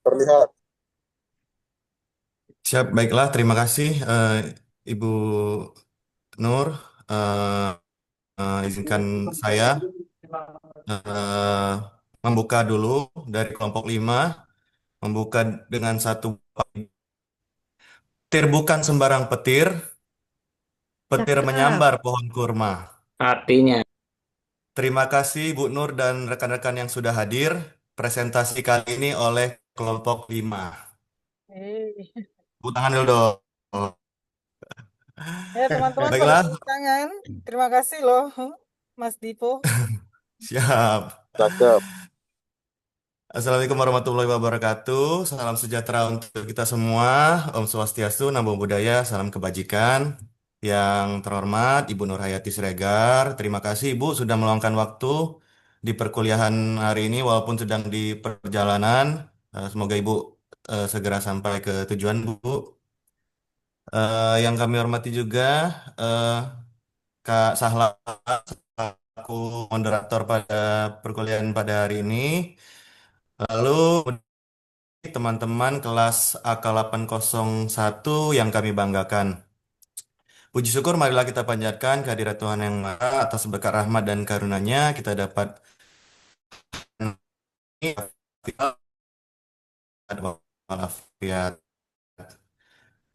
Terlihat. Siap, baiklah. Terima kasih, Ibu Nur. Eh, izinkan saya eh, membuka dulu dari kelompok 5, membuka dengan satu petir bukan sembarang petir, petir Cakep. menyambar pohon kurma. Artinya, Terima kasih Bu Nur dan rekan-rekan yang sudah hadir. Presentasi kali ini oleh kelompok 5. Hei. Bu tangan dulu dong. Ya, teman-teman pada Baiklah, tepuk tangan. Terima kasih loh, Mas Dipo. siap. cakep. Assalamualaikum warahmatullahi wabarakatuh. Salam sejahtera untuk kita semua. Om Swastiastu, Namo Buddhaya, salam kebajikan. Yang terhormat Ibu Nur Hayati Siregar, terima kasih Ibu sudah meluangkan waktu di perkuliahan hari ini walaupun sedang di perjalanan. Semoga Ibu segera sampai ke tujuan Bu. Yang kami hormati juga eh, Kak Sahla selaku moderator pada perkuliahan pada hari ini. Lalu teman-teman kelas AK801 yang kami banggakan. Puji syukur marilah kita panjatkan kehadirat Tuhan Yang Maha atas berkat rahmat dan karunia-Nya kita dapat walafiat.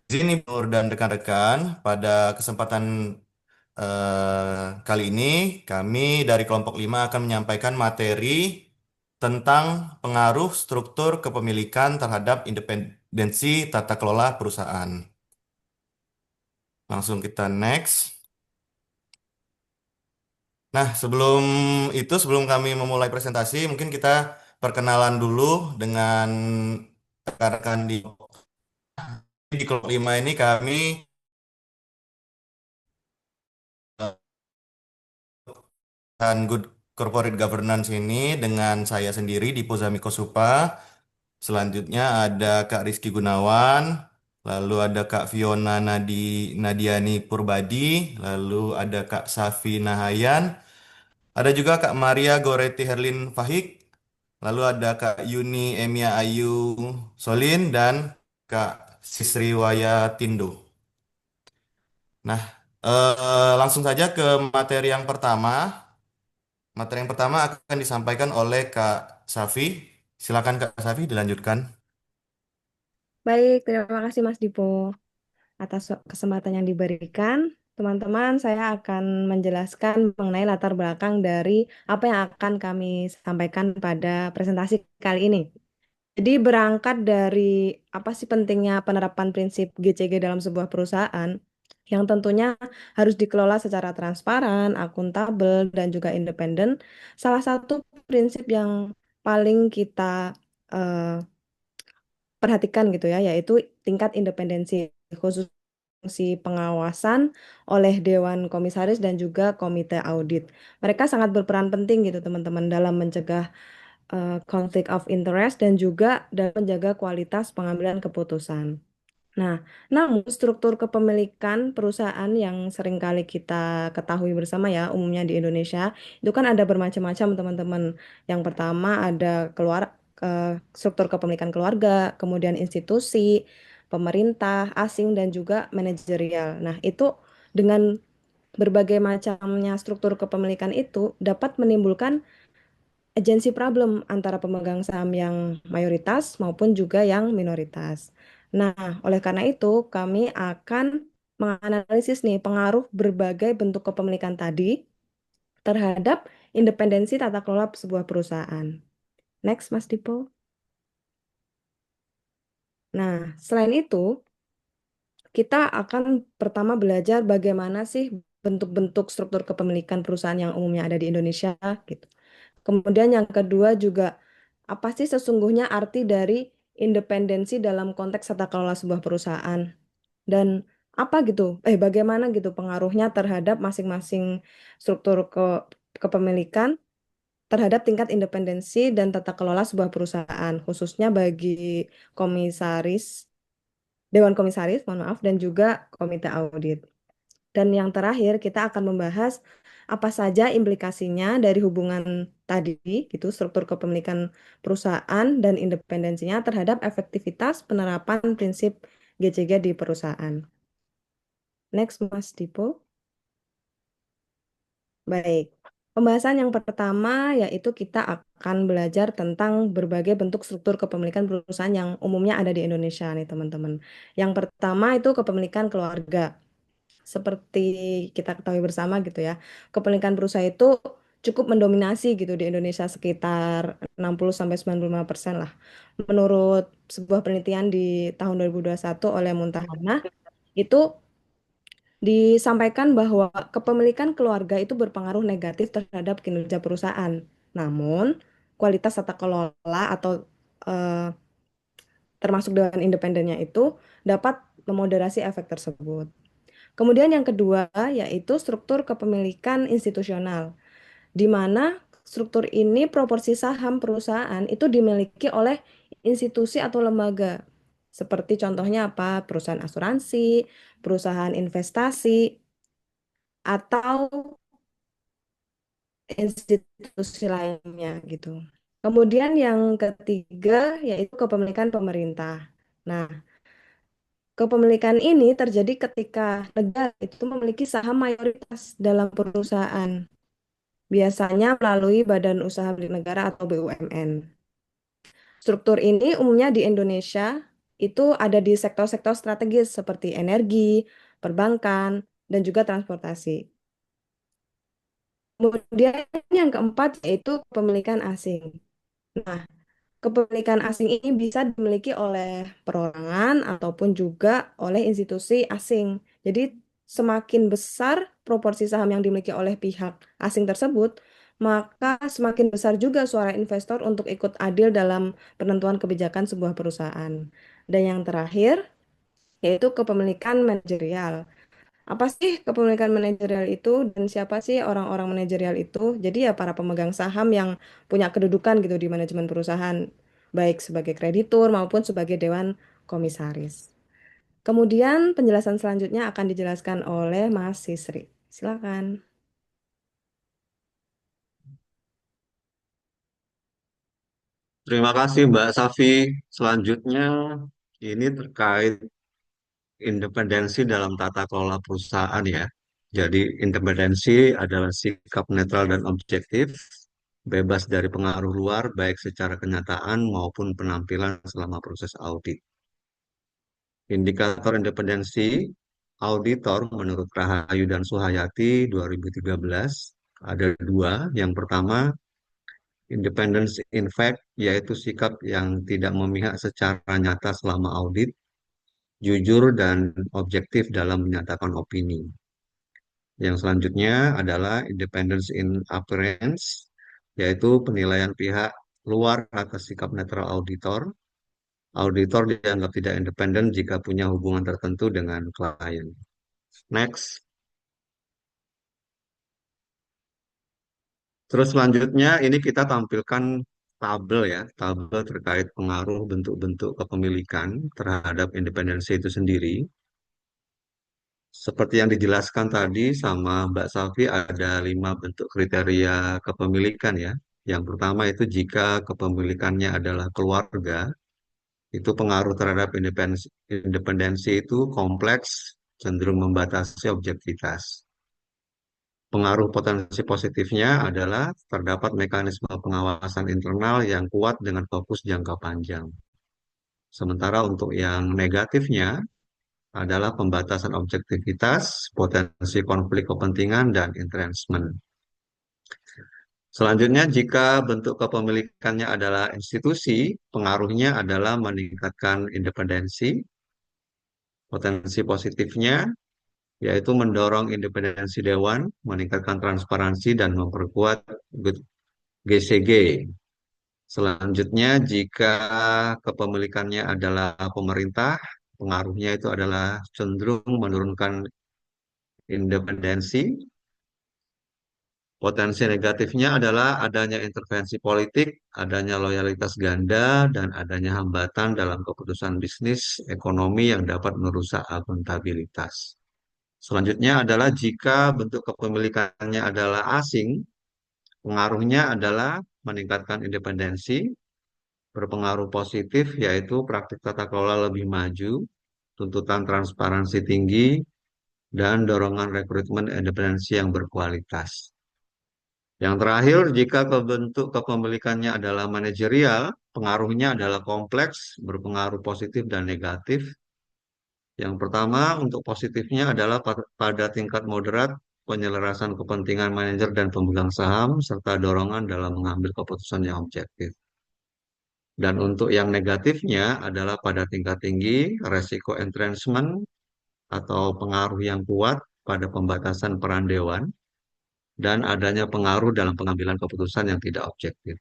Di sini Nur dan rekan-rekan pada kesempatan kali ini kami dari kelompok 5 akan menyampaikan materi tentang pengaruh struktur kepemilikan terhadap independensi tata kelola perusahaan. Langsung kita next. Nah, sebelum kami memulai presentasi, mungkin kita perkenalan dulu dengan rekan-rekan di kelompok 5 ini kami dan Good Corporate Governance ini dengan saya sendiri di Pozamiko Supa. Selanjutnya ada Kak Rizky Gunawan, lalu ada Kak Fiona Nadiani Purbadi, lalu ada Kak Safi Nahayan, ada juga Kak Maria Goretti Herlin Fahik, lalu ada Kak Yuni Emia Ayu Solin, dan Kak Sisriwaya Tindo. Nah, langsung saja ke materi yang pertama. Materi yang pertama akan disampaikan oleh Kak Safi. Silakan Kak Safi dilanjutkan. Baik, terima kasih Mas Dipo atas kesempatan yang diberikan. Teman-teman, saya akan menjelaskan mengenai latar belakang dari apa yang akan kami sampaikan pada presentasi kali ini. Jadi berangkat dari apa sih pentingnya penerapan prinsip GCG dalam sebuah perusahaan yang tentunya harus dikelola secara transparan, akuntabel, dan juga independen. Salah satu prinsip yang paling kita eh, perhatikan gitu ya, yaitu tingkat independensi khusus fungsi pengawasan oleh Dewan Komisaris dan juga Komite Audit. Mereka sangat berperan penting gitu teman-teman dalam mencegah conflict of interest dan juga dalam menjaga kualitas pengambilan keputusan. Nah, namun struktur kepemilikan perusahaan yang seringkali kita ketahui bersama ya, umumnya di Indonesia, itu kan ada bermacam-macam teman-teman. Yang pertama ada struktur kepemilikan keluarga, kemudian institusi, pemerintah, asing, dan juga manajerial. Nah, itu dengan berbagai macamnya struktur kepemilikan itu dapat menimbulkan agency problem antara pemegang saham yang mayoritas maupun juga yang minoritas. Nah, oleh karena itu kami akan menganalisis nih pengaruh berbagai bentuk kepemilikan tadi terhadap independensi tata kelola sebuah perusahaan. Next, Mas Dipo. Nah, selain itu, kita akan pertama belajar bagaimana sih bentuk-bentuk struktur kepemilikan perusahaan yang umumnya ada di Indonesia gitu. Kemudian yang kedua juga apa sih sesungguhnya arti dari independensi dalam konteks tata kelola sebuah perusahaan dan apa gitu, bagaimana gitu pengaruhnya terhadap masing-masing struktur kepemilikan terhadap tingkat independensi dan tata kelola sebuah perusahaan, khususnya bagi komisaris, Dewan Komisaris, mohon maaf, dan juga Komite Audit. Dan yang terakhir, kita akan membahas apa saja implikasinya dari hubungan tadi, gitu, struktur kepemilikan perusahaan dan independensinya terhadap efektivitas penerapan prinsip GCG di perusahaan. Next, Mas Dipo. Baik. Pembahasan yang pertama yaitu kita akan belajar tentang berbagai bentuk struktur kepemilikan perusahaan yang umumnya ada di Indonesia nih, teman-teman. Yang pertama itu kepemilikan keluarga. Seperti kita ketahui bersama gitu ya, kepemilikan perusahaan itu cukup mendominasi gitu di Indonesia sekitar 60-95% lah. Menurut sebuah penelitian di tahun 2021 oleh Muntahana, itu disampaikan bahwa kepemilikan keluarga itu berpengaruh negatif terhadap kinerja perusahaan. Namun, kualitas tata kelola atau eh, termasuk dengan independennya itu dapat memoderasi efek tersebut. Kemudian yang kedua yaitu struktur kepemilikan institusional, di mana struktur ini proporsi saham perusahaan itu dimiliki oleh institusi atau lembaga. Seperti contohnya apa? Perusahaan asuransi, perusahaan investasi, atau institusi lainnya gitu. Kemudian yang ketiga yaitu kepemilikan pemerintah. Nah, kepemilikan ini terjadi ketika negara itu memiliki saham mayoritas dalam perusahaan, biasanya melalui Badan Usaha Milik Negara atau BUMN. Struktur ini umumnya di Indonesia itu ada di sektor-sektor strategis seperti energi, perbankan, dan juga transportasi. Kemudian yang keempat yaitu kepemilikan asing. Nah, kepemilikan asing ini bisa dimiliki oleh perorangan ataupun juga oleh institusi asing. Jadi, semakin besar proporsi saham yang dimiliki oleh pihak asing tersebut, maka semakin besar juga suara investor untuk ikut adil dalam penentuan kebijakan sebuah perusahaan. Dan yang terakhir, yaitu kepemilikan manajerial. Apa sih kepemilikan manajerial itu dan siapa sih orang-orang manajerial itu? Jadi ya para pemegang saham yang punya kedudukan gitu di manajemen perusahaan, baik sebagai kreditur maupun sebagai dewan komisaris. Kemudian penjelasan selanjutnya akan dijelaskan oleh Mas Sisri. Silakan. Terima kasih Mbak Safi. Selanjutnya ini terkait independensi dalam tata kelola perusahaan ya. Jadi independensi adalah sikap netral dan objektif, bebas dari pengaruh luar baik secara kenyataan maupun penampilan selama proses audit. Indikator independensi auditor menurut Rahayu dan Suhayati 2013 ada dua. Yang pertama, independence in fact, yaitu sikap yang tidak memihak secara nyata selama audit, jujur dan objektif dalam menyatakan opini. Yang selanjutnya adalah independence in appearance, yaitu penilaian pihak luar atas sikap netral auditor. Auditor dianggap tidak independen jika punya hubungan tertentu dengan klien. Next. Terus selanjutnya ini kita tampilkan tabel ya, tabel terkait pengaruh bentuk-bentuk kepemilikan terhadap independensi itu sendiri. Seperti yang dijelaskan tadi sama Mbak Safi ada 5 bentuk kriteria kepemilikan ya. Yang pertama itu jika kepemilikannya adalah keluarga, itu pengaruh terhadap independensi itu kompleks, cenderung membatasi objektivitas. Pengaruh potensi positifnya adalah terdapat mekanisme pengawasan internal yang kuat dengan fokus jangka panjang. Sementara untuk yang negatifnya adalah pembatasan objektivitas, potensi konflik kepentingan, dan entrenchment. Selanjutnya, jika bentuk kepemilikannya adalah institusi, pengaruhnya adalah meningkatkan independensi. Potensi positifnya yaitu mendorong independensi dewan, meningkatkan transparansi, dan memperkuat GCG. Selanjutnya, jika kepemilikannya adalah pemerintah, pengaruhnya itu adalah cenderung menurunkan independensi. Potensi negatifnya adalah adanya intervensi politik, adanya loyalitas ganda, dan adanya hambatan dalam keputusan bisnis ekonomi yang dapat merusak akuntabilitas. Selanjutnya adalah jika bentuk kepemilikannya adalah asing, pengaruhnya adalah meningkatkan independensi, berpengaruh positif yaitu praktik tata kelola lebih maju, tuntutan transparansi tinggi, dan dorongan rekrutmen independensi yang berkualitas. Yang terakhir, jika bentuk kepemilikannya adalah manajerial, pengaruhnya adalah kompleks, berpengaruh positif dan negatif. Yang pertama, untuk positifnya adalah pada tingkat moderat, penyelarasan kepentingan manajer dan pemegang saham, serta dorongan dalam mengambil keputusan yang objektif. Dan untuk yang negatifnya adalah pada tingkat tinggi, resiko entrenchment atau pengaruh yang kuat pada pembatasan peran dewan, dan adanya pengaruh dalam pengambilan keputusan yang tidak objektif.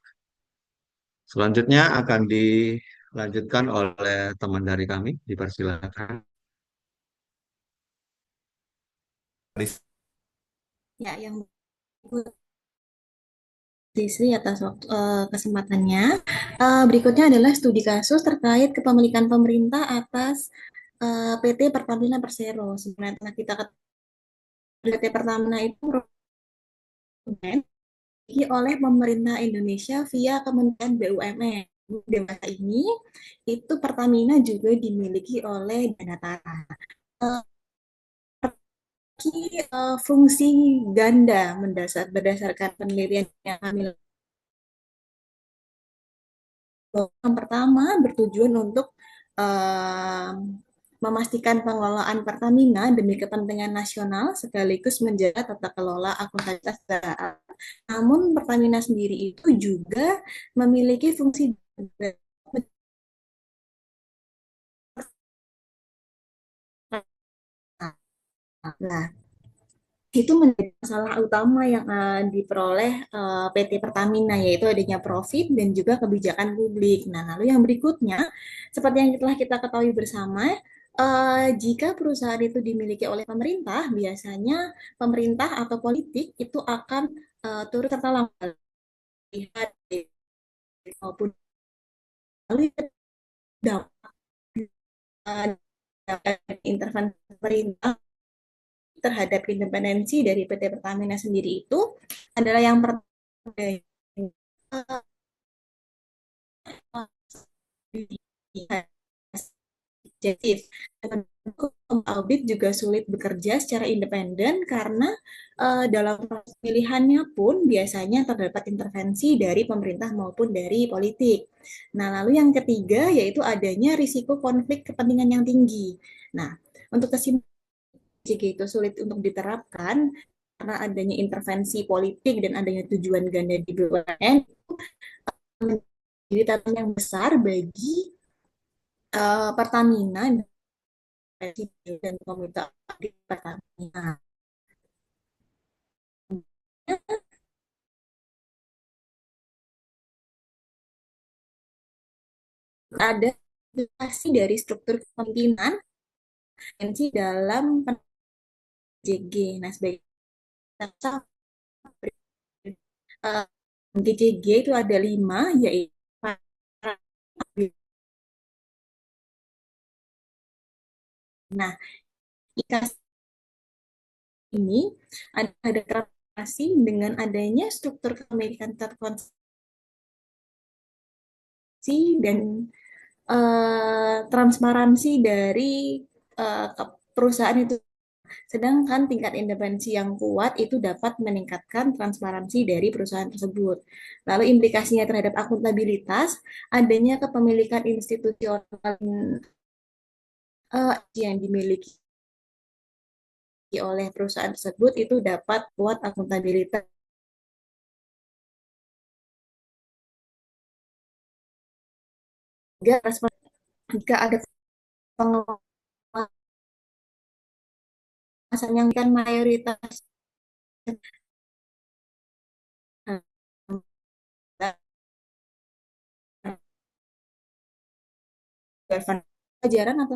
Selanjutnya akan dilanjutkan oleh teman dari kami, dipersilakan. Ya, yang Desri atas kesempatannya. Berikutnya adalah studi kasus terkait kepemilikan pemerintah atas PT Pertamina Persero. Sebenarnya telah kita ketahui PT Pertamina itu dimiliki oleh pemerintah Indonesia via Kementerian BUMN. Di masa ini, itu Pertamina juga dimiliki oleh Danatara. Fungsi ganda berdasarkan penelitian yang kami lakukan. Yang pertama bertujuan untuk memastikan pengelolaan Pertamina demi kepentingan nasional sekaligus menjaga tata kelola akuntabilitas negara. Namun Pertamina sendiri itu juga memiliki fungsi. Nah, itu menjadi masalah utama yang diperoleh PT Pertamina, yaitu adanya profit dan juga kebijakan publik. Nah, lalu yang berikutnya, seperti yang telah kita ketahui bersama, jika perusahaan itu dimiliki oleh pemerintah, biasanya pemerintah atau politik itu akan turut serta lihat maupun lalu dampak intervensi pemerintah terhadap independensi dari PT Pertamina sendiri itu adalah yang pertama audit juga sulit bekerja secara independen karena dalam proses pilihannya pun biasanya terdapat intervensi dari pemerintah maupun dari politik. Nah, lalu yang ketiga yaitu adanya risiko konflik kepentingan yang tinggi. Nah, untuk kesimpulan jika itu sulit untuk diterapkan karena adanya intervensi politik dan adanya tujuan ganda di BUMN menjadi tantangan yang besar bagi Pertamina dan komite audit Pertamina. Ada aplikasi dari struktur kepemimpinan dalam GG. Nah, sebagai GCG itu ada 5, yaitu nah, ini ada transformasi dengan adanya struktur kepemilikan terkonsumsi dan transparansi dari perusahaan itu. Sedangkan tingkat independensi yang kuat itu dapat meningkatkan transparansi dari perusahaan tersebut. Lalu implikasinya terhadap akuntabilitas, adanya kepemilikan institusional yang dimiliki oleh perusahaan tersebut itu dapat kuat akuntabilitas. Jika ada pengawasan yang kan mayoritas pelajaran atau